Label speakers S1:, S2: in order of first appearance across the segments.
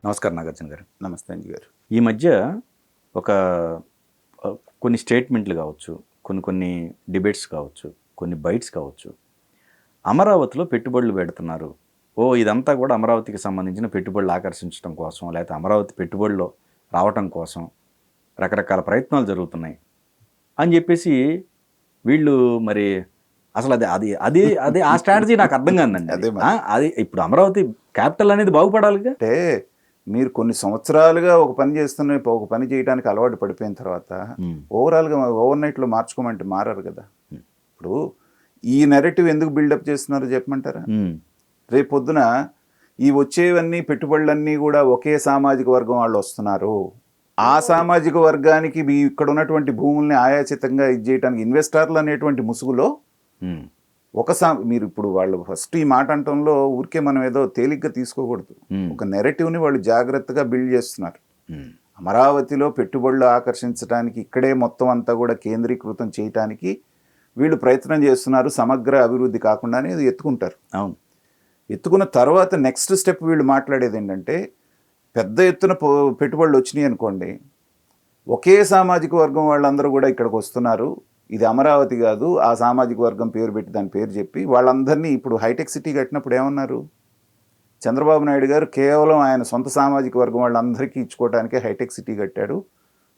S1: నమస్కారం నాగార్జున గారు.
S2: నమస్తే అంజి గారు.
S1: ఈ మధ్య ఒక కొన్ని స్టేట్మెంట్లు కావచ్చు, కొన్ని డిబేట్స్ కావచ్చు, కొన్ని బైట్స్ కావచ్చు, అమరావతిలో పెట్టుబడులు పెడుతున్నారు, ఇదంతా కూడా అమరావతికి సంబంధించిన పెట్టుబడులు ఆకర్షించడం కోసం, లేకపోతే అమరావతి పెట్టుబడులు రావటం కోసం రకరకాల ప్రయత్నాలు జరుగుతున్నాయి అని చెప్పేసి వీళ్ళు మరి అసలు అది అది అది అది ఆ స్ట్రాటజీ నాకు అర్థం కాదండి. అది ఇప్పుడు అమరావతి క్యాపిటల్ అనేది బాగుపడాలిగా.
S2: అంటే మీరు కొన్ని సంవత్సరాలుగా ఒక పని చేస్తున్న ఒక పని చేయడానికి అలవాటు పడిపోయిన తర్వాత ఓవరాల్గా ఓవర్ నైట్లో మార్చుకోమంటే మారారు కదా. ఇప్పుడు ఈ నెరేటివ్ ఎందుకు బిల్డప్ చేస్తున్నారో చెప్పమంటారా? రేపు పొద్దున ఈ వచ్చేవన్నీ పెట్టుబడులన్నీ కూడా ఒకే సామాజిక వర్గం వాళ్ళు వస్తున్నారు, ఆ సామాజిక వర్గానికి ఇక్కడ ఉన్నటువంటి భూముల్ని ఆయాచితంగా ఇది చేయడానికి ఇన్వెస్టర్లు అనేటువంటి ముసుగులో మీరు ఇప్పుడు వాళ్ళు ఫస్ట్ ఈ మాట అంటంలో ఊరికే మనం ఏదో తేలిగ్గా తీసుకోకూడదు. ఒక నెరేటివ్ని వాళ్ళు జాగ్రత్తగా బిల్డ్ చేస్తున్నారు. అమరావతిలో పెట్టుబడులు ఆకర్షించడానికి, ఇక్కడే మొత్తం అంతా కూడా కేంద్రీకృతం చేయటానికి వీళ్ళు ప్రయత్నం చేస్తున్నారు. సమగ్ర అభివృద్ధి కాకుండానే ఎత్తుకుంటారు.
S1: అవును,
S2: ఎత్తుకున్న తర్వాత నెక్స్ట్ స్టెప్ వీళ్ళు మాట్లాడేది ఏంటంటే, పెద్ద ఎత్తున పెట్టుబడులు వచ్చినాయి అనుకోండి, ఒకే సామాజిక వర్గం వాళ్ళందరూ కూడా ఇక్కడికి వస్తున్నారు, ఇది అమరావతి కాదు, ఆ సామాజిక వర్గం పేరు పెట్టి దాని పేరు చెప్పి వాళ్ళందరినీ ఇప్పుడు హైటెక్ సిటీ కట్టినప్పుడు ఏమన్నారు? చంద్రబాబు నాయుడు గారు కేవలం ఆయన సొంత సామాజిక వర్గం వాళ్ళందరికీ ఇచ్చుకోవడానికే హైటెక్ సిటీ కట్టాడు,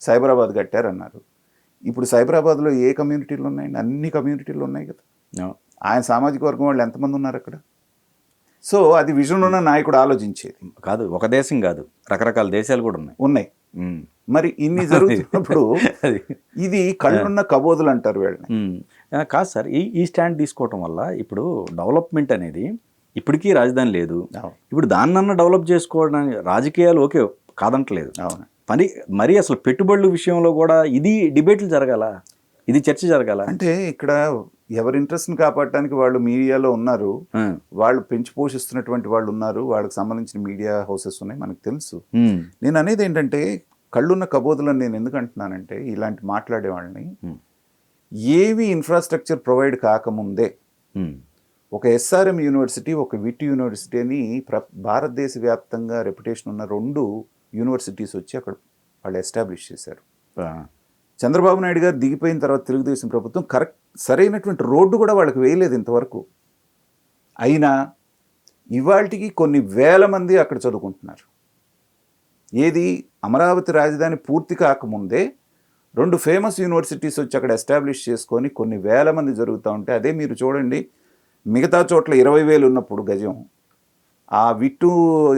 S2: సైబరాబాద్ కట్టారు అన్నారు. ఇప్పుడు సైబరాబాద్లో ఏ కమ్యూనిటీలు ఉన్నాయండి? అన్ని కమ్యూనిటీలు ఉన్నాయి కదా. ఆయన సామాజిక వర్గం వాళ్ళు ఎంతమంది ఉన్నారు అక్కడ? సో అది విజన్ ఉన్న నాయకుడు ఆలోచించేది
S1: కాదు. ఒక దేశం కాదు, రకరకాల దేశాలు కూడా ఉన్నాయి.
S2: మరి ఇన్ని జరుగుతున్నప్పుడు ఇది కళ్ళున్న కబోదులు అంటారు వీళ్ళని.
S1: కాదు సార్, ఈ స్టాండ్ తీసుకోవటం వల్ల ఇప్పుడు డెవలప్మెంట్ అనేది ఇప్పటికీ రాజధాని లేదు. ఇప్పుడు దాన్నన్నా డెవలప్ చేసుకోవడానికి రాజకీయాలు ఓకే కాదంటలేదు. మరి అసలు పెట్టుబడుల విషయంలో కూడా ఇది డిబేట్లు జరగాల, ఇది చర్చ జరగాల.
S2: అంటే ఇక్కడ ఎవరి ఇంట్రెస్ట్ని కాపాడటానికి వాళ్ళు మీడియాలో ఉన్నారు, వాళ్ళు పెంచి పోషిస్తున్నటువంటి వాళ్ళు ఉన్నారు, వాళ్ళకి సంబంధించిన మీడియా హౌసెస్ ఉన్నాయి, మనకు తెలుసు. నేను అనేది ఏంటంటే, కళ్ళున్న కబోదులని నేను ఎందుకు అంటున్నానంటే, ఇలాంటి మాట్లాడే వాళ్ళని ఏవి ఇన్ఫ్రాస్ట్రక్చర్ ప్రొవైడ్ కాకముందే ఒక ఎస్ఆర్ఎం యూనివర్సిటీ, ఒక విట్ యూనివర్సిటీ అని భారతదేశ వ్యాప్తంగా రెప్యుటేషన్ ఉన్న 2 యూనివర్సిటీస్ వచ్చి అక్కడ వాళ్ళు ఎస్టాబ్లిష్ చేశారు. చంద్రబాబు నాయుడు గారు దిగిపోయిన తర్వాత తెలుగుదేశం ప్రభుత్వం సరైనటువంటి రోడ్డు కూడా వాళ్ళకి వేయలేదు ఇంతవరకు. అయినా ఇవాళకి కొన్ని వేల మంది అక్కడ చదువుకుంటున్నారు. ఏది అమరావతి రాజధాని పూర్తి కాకముందే 2 ఫేమస్ యూనివర్సిటీస్ వచ్చి అక్కడ ఎస్టాబ్లిష్ చేసుకొని కొన్ని వేల మంది జరుగుతూ ఉంటే, అదే మీరు చూడండి, మిగతా చోట్ల 20,000 ఉన్నప్పుడు గజం, ఆ విట్టు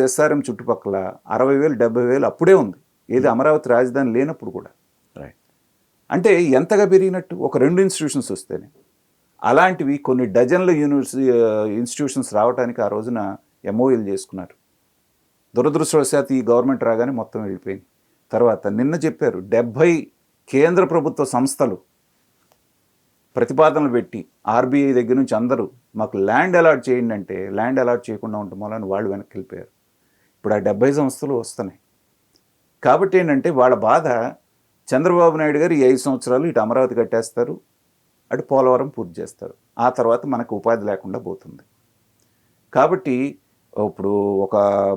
S2: ఎస్ఆర్ఎం చుట్టుపక్కల 60,000 70,000 అప్పుడే ఉంది. ఏది అమరావతి రాజధాని లేనప్పుడు కూడా. అంటే ఎంతగా పెరిగినట్టు ఒక 2 ఇన్స్టిట్యూషన్స్ వస్తేనే. అలాంటివి కొన్ని డజన్ల ఇన్స్టిట్యూషన్స్ రావడానికి ఆ రోజున ఎంఓయూలు చేసుకున్నారు. దురదృష్టవశాత్తు ఈ గవర్నమెంట్ రాగానే మొత్తం వెళ్ళిపోయింది. తర్వాత నిన్న చెప్పారు 70 కేంద్ర ప్రభుత్వ సంస్థలు ప్రతిపాదనలు పెట్టి ఆర్బీఐ దగ్గర నుంచి అందరూ మాకు ల్యాండ్ అలాట్ చేయండి అంటే, ల్యాండ్ అలాట్ చేయకుండా ఉండటం వల్ల వాళ్ళు వెనక్కి వెళ్ళిపోయారు. ఇప్పుడు ఆ 70 సంస్థలు వస్తున్నాయి. కాబట్టి ఏంటంటే వాళ్ళ బాధ, చంద్రబాబు నాయుడు గారు ఈ 5 సంవత్సరాలు ఇటు అమరావతి కట్టేస్తారు, అటు పోలవరం పూర్తి చేస్తారు, ఆ తర్వాత మనకు ఉపాధి లేకుండా పోతుంది. కాబట్టి ఇప్పుడు ఒక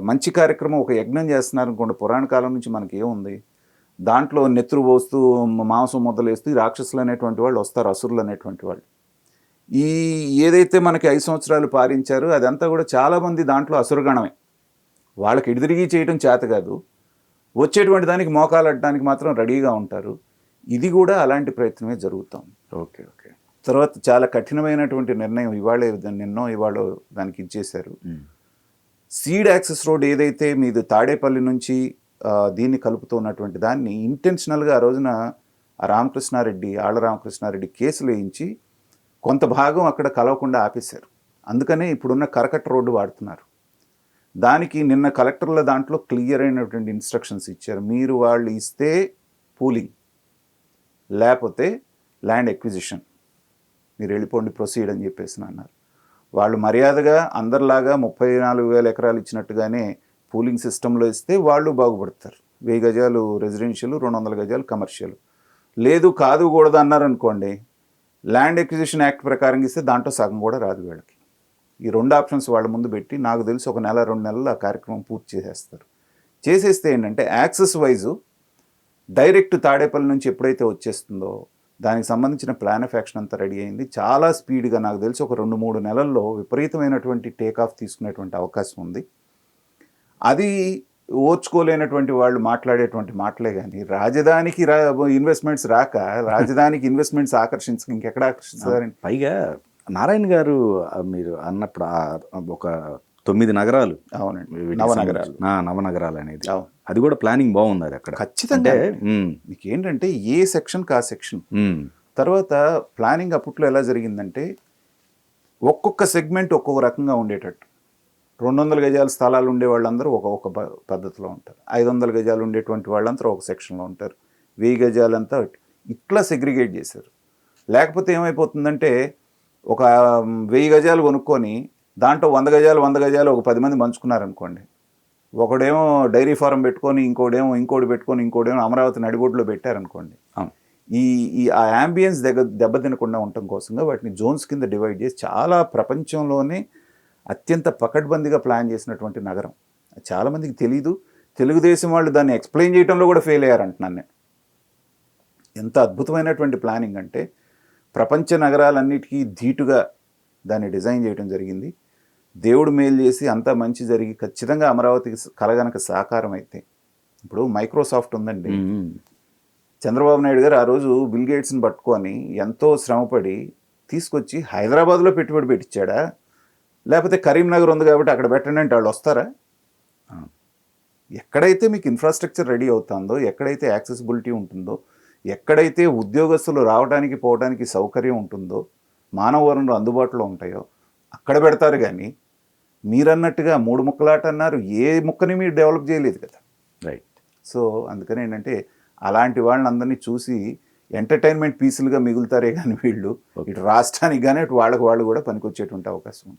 S2: మంచి కార్యక్రమం, ఒక యజ్ఞం చేస్తున్నారు అనుకోండి, పురాణ కాలం నుంచి మనకి ఏముంది, దాంట్లో నెత్తురు పోస్తూ మాంసం మొదలేస్తూ రాక్షసులు అనేటువంటి వాళ్ళు వస్తారు, అసురులు అనేటువంటి వాళ్ళు. ఈ ఏదైతే మనకి 5 సంవత్సరాలు పాలించారో అదంతా కూడా చాలామంది దాంట్లో అసురగణమే. వాళ్ళకి ఎదురుగి చేయడం చేత కాదు, వచ్చేటువంటి దానికి మోకాలు అడ్డానికి మాత్రం రెడీగా ఉంటారు. ఇది కూడా అలాంటి ప్రయత్నమే జరుగుతాం.
S1: ఓకే.
S2: తర్వాత చాలా కఠినమైనటువంటి నిర్ణయం ఇవాళ దానికి ఇచ్చేశారు. సీడ్ యాక్సెస్ రోడ్ ఏదైతే మీది తాడేపల్లి నుంచి దీన్ని కలుపుతున్నటువంటి దాన్ని ఇంటెన్షనల్గా ఆ రోజున ఆళ్ళ రామకృష్ణారెడ్డి కేసులు వేయించి కొంత భాగం అక్కడ కలవకుండా ఆపేశారు. అందుకనే ఇప్పుడున్న కరకట్ట రోడ్డు వాడుతున్నారు. దానికి నిన్న కలెక్టర్ల దాంట్లో క్లియర్ అయినటువంటి ఇన్స్ట్రక్షన్స్ ఇచ్చారు. మీరు వాళ్ళు ఇస్తే పూలింగ్, లేకపోతే ల్యాండ్ ఎక్విజిషన్, మీరు వెళ్ళిపోండి ప్రొసీడ్ అని చెప్పేసి అన్నారు. వాళ్ళు మర్యాదగా అందరిలాగా 34,000 ఎకరాలు ఇచ్చినట్టుగానే పూలింగ్ సిస్టంలో ఇస్తే వాళ్ళు బాగుపడతారు. 1000 గజాలు రెసిడెన్షియల్, 200 గజాలు కమర్షియల్. లేదు కాదు కూడదు అన్నారనుకోండి, ల్యాండ్ ఎక్విజిషన్ యాక్ట్ ప్రకారం ఇస్తే దాంట్లో సగం కూడా రాదు వీళ్ళకి. ఈ 2 ఆప్షన్స్ వాళ్ళ ముందు పెట్టి నాకు తెలిసి 1 నెల 2 నెలలు ఆ కార్యక్రమం పూర్తి చేసేస్తారు. చేసేస్తే ఏంటంటే యాక్సెస్ వైజు డైరెక్ట్ తాడేపల్లి నుంచి ఎప్పుడైతే వచ్చేస్తుందో దానికి సంబంధించిన ప్లాన్ ఆఫ్ యాక్షన్ అంతా రెడీ అయింది. చాలా స్పీడ్గా నాకు తెలిసి ఒక 2-3 నెలల్లో విపరీతమైనటువంటి టేక్ ఆఫ్ తీసుకునేటువంటి అవకాశం ఉంది. అది ఓర్చుకోలేనటువంటి వాళ్ళు మాట్లాడేటువంటి మాటలే కానీ రాజధానికి ఇన్వెస్ట్మెంట్స్ రాక రాజధానికి ఇన్వెస్ట్మెంట్స్ ఆకర్షించక ఇంకెక్కడ ఆకర్షిస్తారని.
S1: పైగా నారాయణ గారు మీరు అన్నప్పుడు ఒక 9 నగరాలు,
S2: అవునండి,
S1: వీటికి
S2: నవనగరాలు.
S1: నవనగరాలు అనేది
S2: అవును,
S1: అది కూడా ప్లానింగ్ బాగుంది అది అక్కడ
S2: ఖచ్చితంగా.
S1: ఉమ్,
S2: మీకు ఏంటంటే ఏ సెక్షన్కి ఆ సెక్షన్.
S1: ఉమ్,
S2: తర్వాత ప్లానింగ్ అప్పట్లో ఎలా జరిగిందంటే ఒక్కొక్క సెగ్మెంట్ ఒక్కొక్క రకంగా ఉండేటట్టు. 200 గజాల స్థలాలు ఉండే వాళ్ళందరూ ఒక పద్ధతిలో ఉంటారు. 500 గజాలు ఉండేటువంటి వాళ్ళందరూ ఒక సెక్షన్లో ఉంటారు. 1000 గజాలంతా ఇట్లా సెగ్రిగేట్ చేశారు. లేకపోతే ఏమైపోతుందంటే ఒక 1000 గజాలు కొనుక్కొని దాంట్లో 100 గజాలు ఒక 10 మంది పంచుకున్నారనుకోండి. ఒకడేమో డైరీ ఫారం పెట్టుకొని ఇంకోటి పెట్టుకొని ఇంకోటేమో అమరావతి నడిబొడ్లో పెట్టారనుకోండి. ఆ యాంబియన్స్ దెబ్బతినకుండా ఉండటం కోసంగా వాటిని జోన్స్ కింద డివైడ్ చేసి చాలా ప్రపంచంలోనే అత్యంత పకడ్బందీగా ప్లాన్ చేసినటువంటి నగరం. చాలామందికి తెలీదు. తెలుగుదేశం వాళ్ళు దాన్ని ఎక్స్ప్లెయిన్ చేయడంలో కూడా ఫెయిల్ అయ్యారంటున్నాను నేను. ఎంత అద్భుతమైనటువంటి ప్లానింగ్ అంటే ప్రపంచ నగరాలన్నిటికీ ధీటుగా దాన్ని డిజైన్ చేయడం జరిగింది. దేవుడు మేలు చేసి అంతా మంచి జరిగి ఖచ్చితంగా అమరావతికి కలగనక సాకారం అయితే, ఇప్పుడు మైక్రోసాఫ్ట్ ఉందండి. చంద్రబాబు నాయుడు గారు ఆ రోజు బిల్ గేట్స్ని పట్టుకొని ఎంతో శ్రమపడి తీసుకొచ్చి హైదరాబాద్లో పెట్టుబడి పెట్టించాడా, లేకపోతే కరీంనగర్ ఉంది కాబట్టి అక్కడ పెట్టండి అంటే వాళ్ళు వస్తారా? ఎక్కడైతే మీకు ఇన్ఫ్రాస్ట్రక్చర్ రెడీ అవుతుందో, ఎక్కడైతే యాక్సెసిబిలిటీ ఉంటుందో, ఎక్కడైతే ఉద్యోగస్తులు రావడానికి పోవడానికి సౌకర్యం ఉంటుందో, మానవ వనరులు అందుబాటులో ఉంటాయో అక్కడ పెడతారు. కానీ మీరన్నట్టుగా 3 ముక్కలాట అన్నారు, ఏ ముక్కని మీరు డెవలప్ చేయలేదు కదా.
S1: రైట్.
S2: సో అందుకని ఏంటంటే అలాంటి వాళ్ళని అందరినీ చూసి ఎంటర్టైన్మెంట్ పీసులుగా మిగులుతారే కానీ వీళ్ళు ఇటు రాష్ట్రానికి కానీ అటు వాళ్ళు కూడా పనికొచ్చేటువంటి అవకాశం ఉంటుంది.